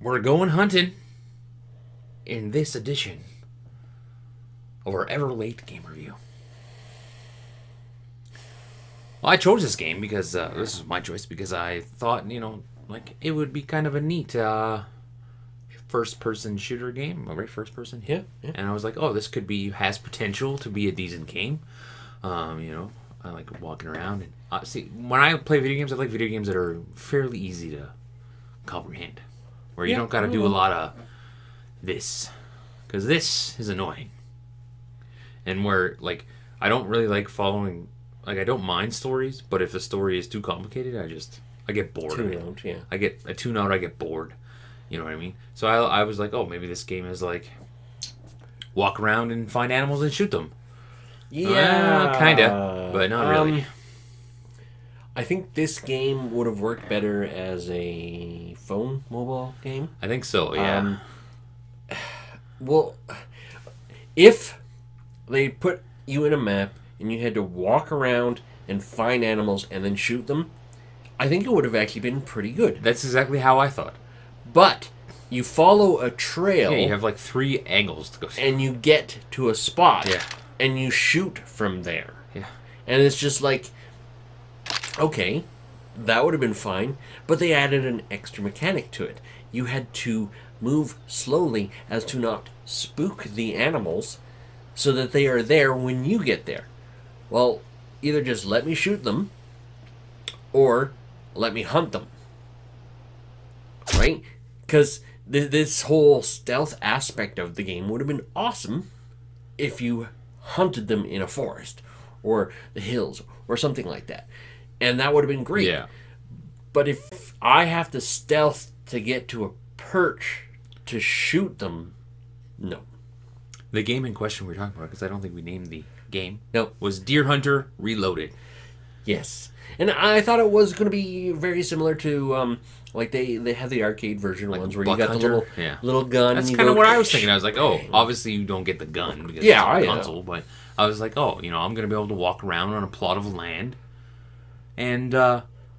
We're going hunting in this edition of our ever late game review. Well, I chose this game because this is my choice because I thought, like it would be kind of a neat first-person shooter game, right? First person, Yeah. And I was like, oh, this has potential to be a decent game. I like walking around and see when I play video games, I like video games that are fairly easy to comprehend, where you don't got to do a lot of this, because this is annoying, and where like I don't really like following. Like, I don't mind stories, but if the story is too complicated, I get bored of it. Tune out, yeah. I get bored. You know what I mean? So I was like, oh, maybe this game is like walk around and find animals and shoot them. Yeah. Kinda, but not really. I think this game would have worked better as a phone mobile game. I think so, yeah. Well, if they put you in a map and you had to walk around and find animals and then shoot them, I think it would have actually been pretty good. That's exactly how I thought. But you follow a trail. Yeah, you have like 3 angles to go see. And you get to a spot. Yeah. And you shoot from there. Yeah. And it's just like, okay, that would have been fine. But they added an extra mechanic to it. You had to move slowly as to not spook the animals so that they are there when you get there. Well, either just let me shoot them or let me hunt them. Right? Because this whole stealth aspect of the game would have been awesome if you hunted them in a forest or the hills or something like that. And that would have been great. Yeah. But if I have to stealth to get to a perch to shoot them, no. The game in question we're talking about, because I don't think we named the game, No. was Deer Hunter Reloaded. Yes. And I thought it was going to be very similar to, like they have the arcade version Like ones where Buck you got Hunter? the little gun. That's you kind of go, what I was thinking. I was like, oh, obviously you don't get the gun because it's on a console, but I was like, oh, I'm going to be able to walk around on a plot of land and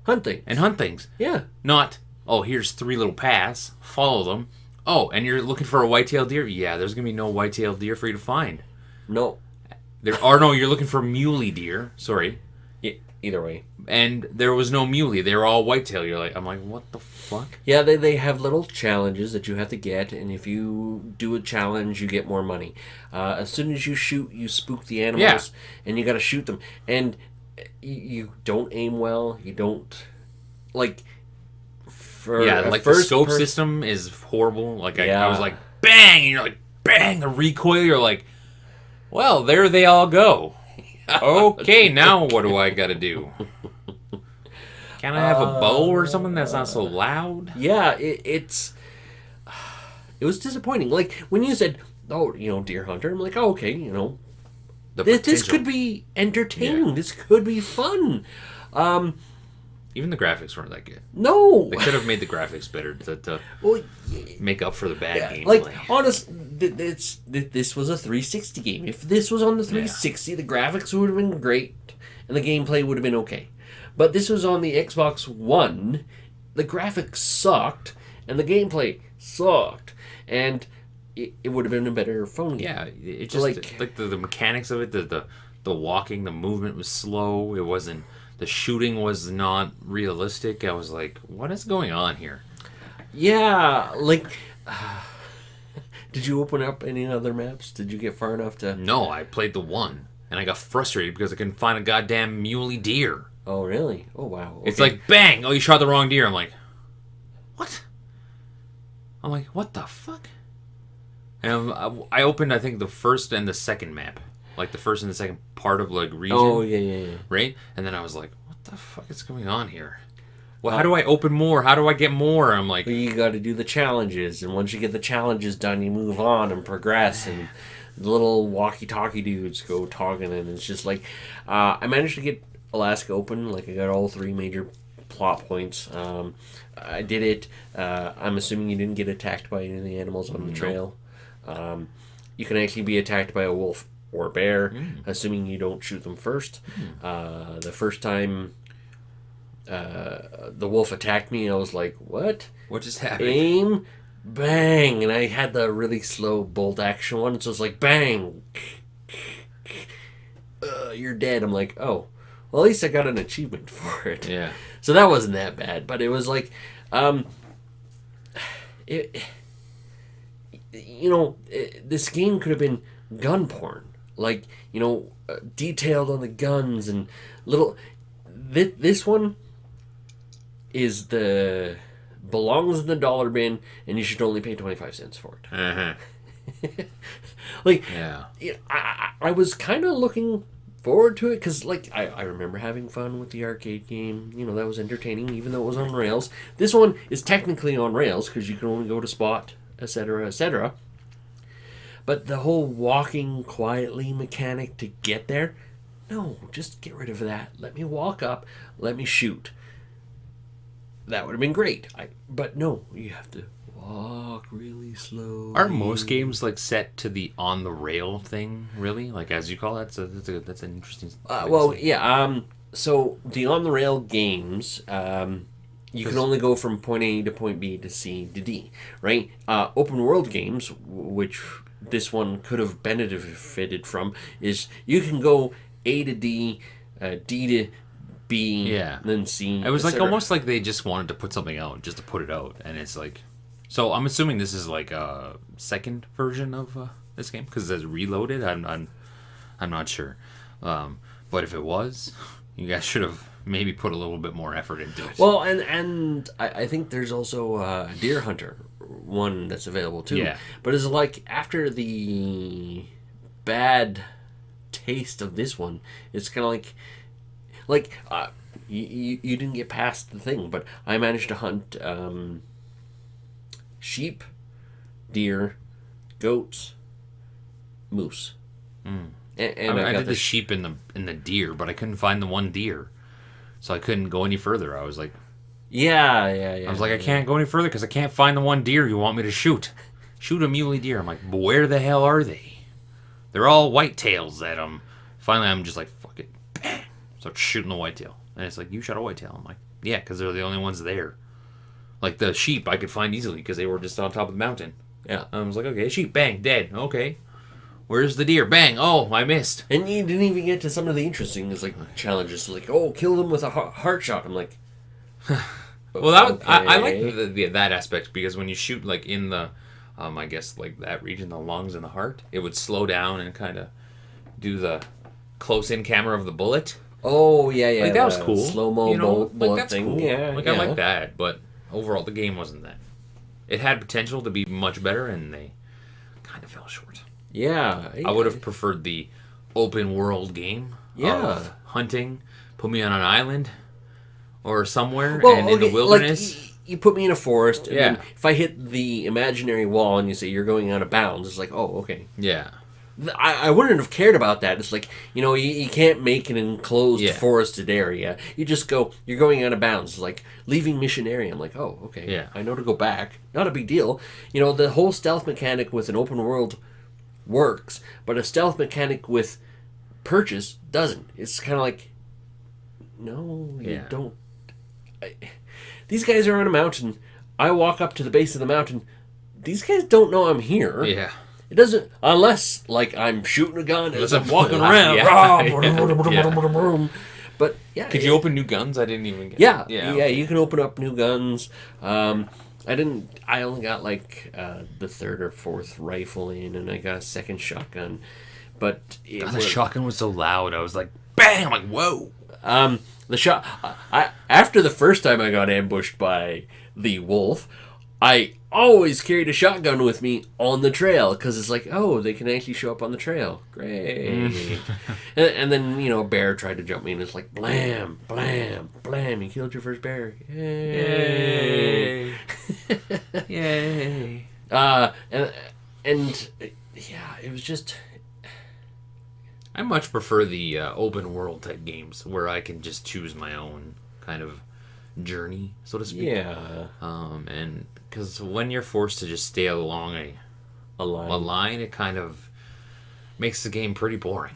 hunting. and hunt things. Yeah. Not, oh, here's 3 little paths, follow them. Oh, and you're looking for a white-tailed deer? Yeah, there's going to be no white-tailed deer for you to find. No. You're looking for muley deer. Sorry. Yeah, either way. And there was no muley. They were all whitetail. I'm like, what the fuck? Yeah, they have little challenges that you have to get, and if you do a challenge, you get more money. As soon as you shoot, you spook the animals, and you got to shoot them. And you don't aim well. You don't like. The scope system is horrible. Like I was like, bang, and you're like, bang, the recoil. You're like, well, there they all go. Okay, now what do I got to do? Can I have a bow or something that's not so loud? Yeah, it was disappointing. Like when you said, "Oh, Deer Hunter," I'm like, "Oh, okay, this could be entertaining. Yeah. This could be fun." Even the graphics weren't that good. No, they could have made the graphics better to make up for the bad gameplay. Like, honest, this was a 360 game. If this was on the 360, the graphics would have been great, and the gameplay would have been okay. But this was on the Xbox One. The graphics sucked, and the gameplay sucked, and it would have been a better phone game. Yeah, it just like the mechanics of it, the walking, the movement was slow. It wasn't. The shooting was not realistic. I was like, what is going on here? Yeah, like, did you open up any other maps? Did you get far enough to... No, I played the one, and I got frustrated because I couldn't find a goddamn muley deer. Oh, really? Oh, wow. Okay. It's like, bang! Oh, you shot the wrong deer. I'm like, what? I'm like, what the fuck? And I opened, I think, the first and the second map. Like the first and the second part of like region. Oh, yeah. Right? And then I was like, what the fuck is going on here? Well, how do I open more? How do I get more? I'm like... Well, you got to do the challenges. And once you get the challenges done, you move on and progress. And the little walkie-talkie dudes go talking. And it's just like... I managed to get Alaska open. Like, I got all 3 major plot points. I did it. I'm assuming you didn't get attacked by any of the animals on the trail. You can actually be attacked by a wolf or bear, assuming you don't shoot them first. The first time the wolf attacked me, I was like, what? What just happened? Aim, bang, and I had the really slow bolt action one, so it's like bang, you're dead. I'm like, oh, well, at least I got an achievement for it. Yeah. So that wasn't that bad, but it was like, it, this game could have been gun porn, like, detailed on the guns and little. This one is belongs in the dollar bin, and you should only pay 25 cents for it. Uh-huh. Like, Yeah. I was kind of looking forward to it because, like, I remember having fun with the arcade game. That was entertaining, even though it was on rails. This one is technically on rails because you can only go to spot, etc., etc. But the whole walking quietly mechanic to get there, no, just get rid of that. Let me walk up, let me shoot. That would have been great. But no, you have to walk really slow. Aren't most games like set to the on the rail thing? Really, like as you call that? So that's an interesting. Well, yeah. So the on the rail games, you can only go from point A to point B to C to D, right? Open world games, which this one could have benefited from, is you can go A to D, D to B, Yeah. then C. It was like etc. almost like they just wanted to put something out just to put it out, and it's like. So I'm assuming this is like a second version of this game because it says Reloaded. I'm not sure, but if it was, you guys should have maybe put a little bit more effort into it. Well, and I think there's also a Deer Hunter one that's available too. Yeah. But it's like after the bad taste of this one, it's kind of like you didn't get past the thing, but I managed to hunt sheep, deer, goats, moose. And I got did the sheep and the deer, but I couldn't find the one deer, so I couldn't go any further. I was like, yeah. I was like, I can't go any further because I can't find the one deer you want me to shoot. Shoot a muley deer. I'm like, but where the hell are they? They're all whitetails at them. Finally, I'm just like, fuck it, bang. Start shooting the whitetail, and it's like, you shot a whitetail. I'm like, yeah, because they're the only ones there. Like the sheep, I could find easily because they were just on top of the mountain. Yeah. I was like, okay, sheep, bang, dead. Okay, where's the deer? Bang. Oh, I missed. And you didn't even get to some of the interesting challenges, like, oh, kill them with a heart shot. I'm like, well, I okay. like that aspect because when you shoot like in the, I guess like that region, the lungs and the heart, it would slow down and kind of do the close-in camera of the bullet. Oh yeah. Like that was cool. Slow-mo bullet that's thing. Cool. Yeah, like I like that, but overall the game wasn't that. It had potential to be much better, and they kind of fell short. Yeah. I would have preferred the open world game of hunting. Put me on an island or somewhere and in the wilderness. Like, you put me in a forest, and Yeah. then if I hit the imaginary wall and you say you're going out of bounds, it's like, oh, okay. Yeah. I wouldn't have cared about that. It's like, you can't make an enclosed forested area. You just go, you're going out of bounds. It's like leaving mission area. I'm like, oh, okay. Yeah. I know to go back. Not a big deal. The whole stealth mechanic with an open world works, but a stealth mechanic with purchase doesn't. It's kind of like, no, you don't. These guys are on a mountain. I walk up to the base of the mountain. These guys don't know I'm here. Yeah. It doesn't, unless, like, I'm shooting a gun as I'm walking around. Yeah. But, yeah. Could you open new guns? I didn't even get Yeah. Yeah. You can open up new guns. I only got, like, the third or fourth rifle in, and I got a second shotgun. But the shotgun was so loud. I was like, bang! I'm like, whoa. After the first time I got ambushed by the wolf, I always carried a shotgun with me on the trail because it's like, oh, they can actually show up on the trail. Great. and then, a bear tried to jump me, and it's like, blam, blam, blam. You killed your first bear. Yay. Yay. And yeah, it was just... I much prefer the open world type games where I can just choose my own kind of journey, so to speak. Yeah. And because when you're forced to just stay along a line, it kind of makes the game pretty boring.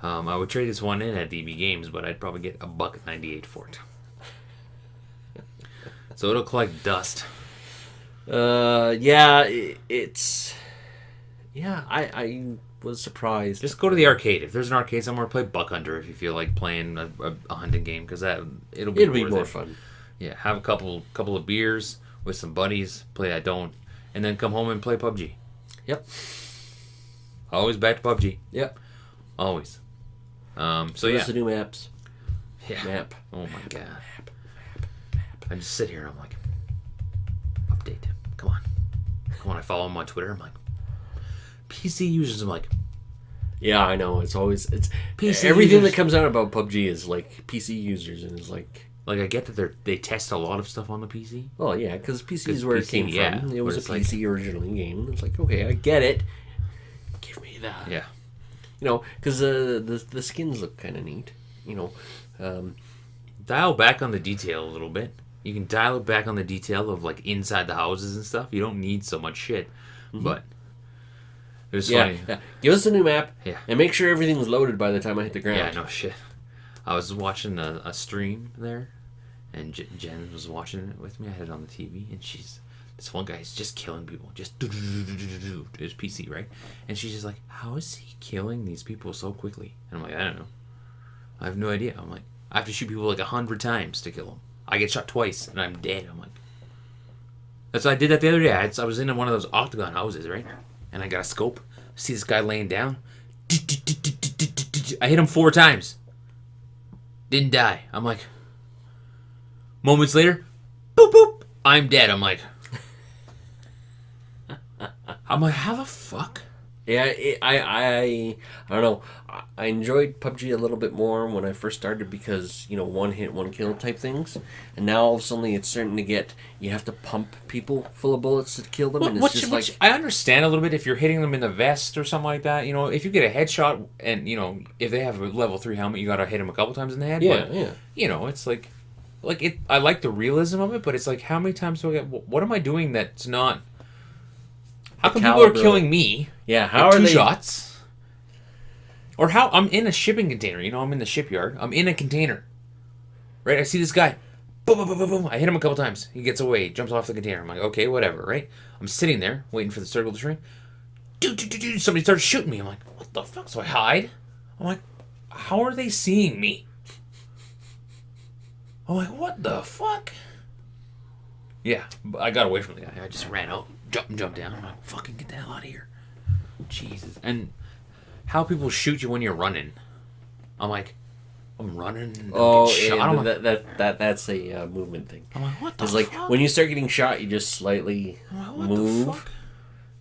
I would trade this one in at DB Games, but I'd probably get $1.98 for it. So it'll collect dust. Yeah, it's... Yeah, I was surprised. Just go to the arcade. If there's an arcade somewhere, play Buck Hunter if you feel like playing a hunting game, because it'll be worth more it. fun. Yeah, have a couple of beers with some buddies, play that don't, and then come home and play PUBG. Yep. Always back to PUBG. Yep. Always. So There's the new maps. Yeah. Map. Oh my god. I just sit here and I'm like, update. Come on. I follow him on Twitter. I'm like, PC users. I'm like, Yeah, I know. It's PC everything users. that comes out about PUBG is like PC users, and it's like, I get that they test a lot of stuff on the PC. well, yeah, because PC 'Cause is where it PC, came yeah, from. It but was a it's like- PC originally game. It's like, okay, I get it. Give me that. Yeah. You know, because the skins look kind of neat. You know, Dial back on the detail a little bit. You can dial it back on the detail of like inside the houses and stuff. You don't need so much shit. But it was funny. yeah. Give us a new map. Yeah. And make sure everything's loaded by the time I hit the ground. Yeah, no shit. I was watching a stream there, and Jen was watching it with me. I had it on the TV, and this one guy's just killing people. Just do. It's PC, right? And she's just like, how is he killing these people so quickly? And I'm like, I don't know. I have no idea. I'm like, I have to shoot people like 100 times to kill them. I get shot twice, and I'm dead. I'm like, that's what I did that the other day. I was in one of those octagon houses, right? And I got a scope. See this guy laying down. I hit him 4 times. Didn't die. I'm like, moments later, boop boop. I'm dead. I'm like, how the fuck? Yeah, I don't know. I enjoyed PUBG a little bit more when I first started because, you know, one hit, one kill type things. And now all of a sudden it's starting to get, you have to pump people full of bullets to kill them. And it's just like... I understand a little bit if you're hitting them in the vest or something like that. You know, if you get a headshot and, you know, if they have a level 3 helmet, you got to hit them a couple times in the head. Yeah, but, yeah. You know, it's like it. I like the realism of it, but it's like, how many times do I get... What am I doing that's not... How come people are killing me? Yeah, how with are 2 they... shots? Or how I'm in a shipping container, you know, I'm in the shipyard. I'm in a container. Right? I see this guy. Boom, boom, boom, boom, boom. I hit him a couple times. He gets away, jumps off the container. I'm like, okay, whatever, right? I'm sitting there waiting for the circle to shrink. Dude, somebody starts shooting me. I'm like, what the fuck? So I hide. I'm like, how are they seeing me? I'm like, what the fuck? Yeah, but I got away from the guy. I just ran out, jumped down. I'm like, fucking get the hell out of here. Jesus. And how people shoot you when you're running. I'm like, I'm running. And Oh, get shot. I'm like, that's a movement thing. I'm like, what the It's fuck? like when you start getting shot, you just slightly I'm like, what move the fuck?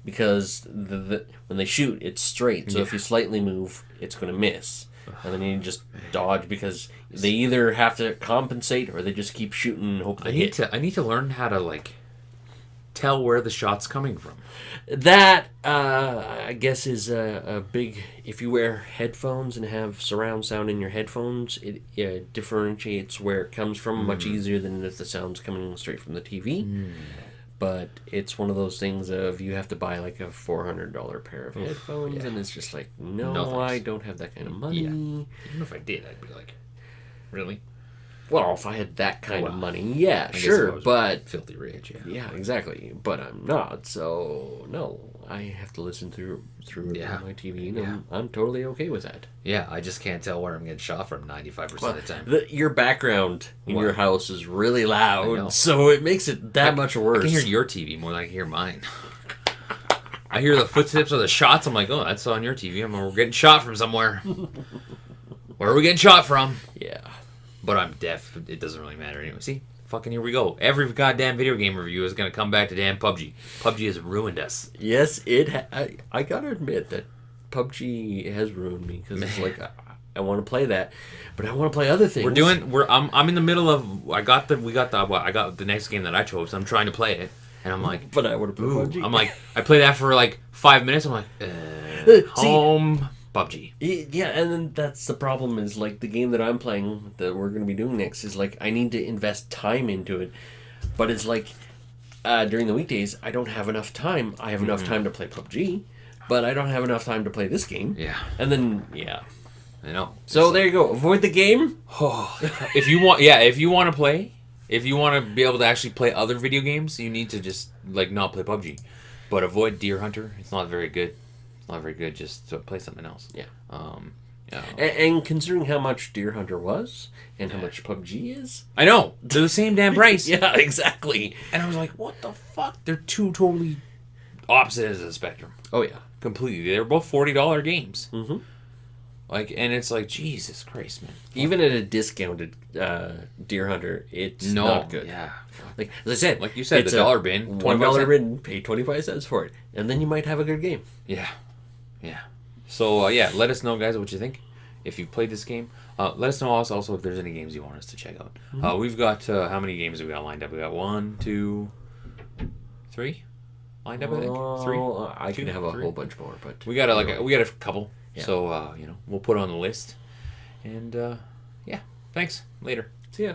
because when they shoot, it's straight. So if Yeah. you slightly move, it's going to miss, and then you just dodge because they either have to compensate or they just keep shooting and hope they hit. I need to learn how to like tell where the shot's coming from. That I guess is a big. If you wear headphones and have surround sound in your headphones, it differentiates where it comes from much easier than if the sound's coming straight from the TV. But it's one of those things of you have to buy like a $400 pair of headphones, and it's just like, no, No, I thanks. don't have that kind of money. Yeah. Even if I did, I'd be like, really? Well, if I had that kind Well, of money, yeah, I guess sure, if I was but filthy rich, yeah. yeah, exactly. But I'm not, so no, I have to listen through Yeah. my TV, and Yeah. I'm totally okay with that. Yeah, I just can't tell where I'm getting shot from 95% of the time. Your background in What? your house is really I know. loud, so it makes it that much worse. I can hear your TV more than I can hear mine. I hear the footsteps of the shots. I'm like, oh, that's on your TV. We're getting shot from somewhere. Where are we getting shot from? Yeah. But I'm deaf. It doesn't really matter anyway. See? Fucking here we go. Every goddamn video game review is going to come back to damn PUBG. PUBG has ruined us. Yes, I gotta admit that PUBG has ruined me because it's like I want to play that, but I want to play other things. I'm in the middle of I got the next game that I chose. I'm trying to play it, and I'm like, But I want to play ooh. PUBG. I'm like, I play that for like 5 minutes. I'm like, home PUBG. Yeah, and then that's the problem is like the game that I'm playing that we're going to be doing next is like I need to invest time into it, but it's like during the weekdays I don't have enough time. I have enough time to play PUBG, but I don't have enough time to play this game. Yeah, And then yeah, I know. so there you go. Avoid the game. Oh, if you want to play, If you want to be able to actually play other video games, you need to just like not play PUBG, but avoid Deer Hunter. It's not very good. It's not very good. Just to play something else. Yeah. Yeah. And considering how much Deer Hunter was and how much PUBG is, I know they're the same damn price. yeah, exactly. And I was like, what the fuck? They're two totally opposite ends of the spectrum. Oh yeah, Completely. They're both $40 games. mm-hmm. Like, and it's like, Jesus Christ, man. Even at a discounted Deer Hunter, it's not good. Yeah. Like as I said, Like you said, it's the dollar bin, $1 $25. bin, pay 25 cents for it, and then you might have a good game. Yeah. Yeah. So, yeah, let us know, guys, what you think. If you've played this game. Let us know also if there's any games you want us to check out. Mm-hmm. We've got, how many games have we got lined up? We got 1, 2, 3 lined up, I think. 3. I Two, can have a three. whole bunch more, but We got we got a couple. Yeah. So, we'll put it on the list. And, yeah, thanks. Later. see ya.